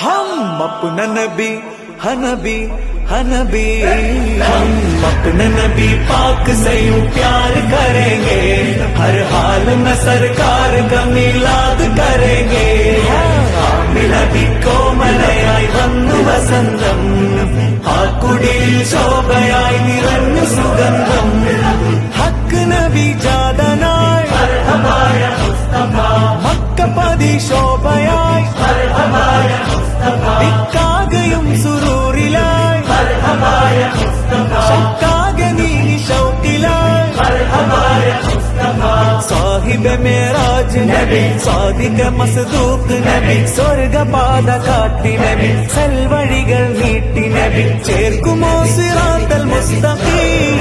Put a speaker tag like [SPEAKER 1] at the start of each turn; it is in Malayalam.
[SPEAKER 1] हम अपना नबी हनबी हनबी, हम अपने नबी पाक से यूं प्यार करेंगे, हर हाल में सरकार का मिलाद करेंगे. നബി കോമലയായി വന്നു വസന്തം, ആ കുടിയിൽ ശോഭയായി നിറഞ്ഞു സുഗന്ധം. ഹക്ക് നബി ജാതനായി മക്കപതി ശോഭയായി, ദിക്കാകയും സുറൂറിലായി, ശക്കാകെ നീ ശൗക്കിലായി. സാഹിബ് മേറാജ് നബി, സാദിഖ മസ്ദൂഖ് നബി, സ്വർഗപാത കാട്ടി നബി, സൽവഴികൾ നീട്ടി നബി, ചേർക്കുമോ സിറാത്തൽ മുസ്തഖീം.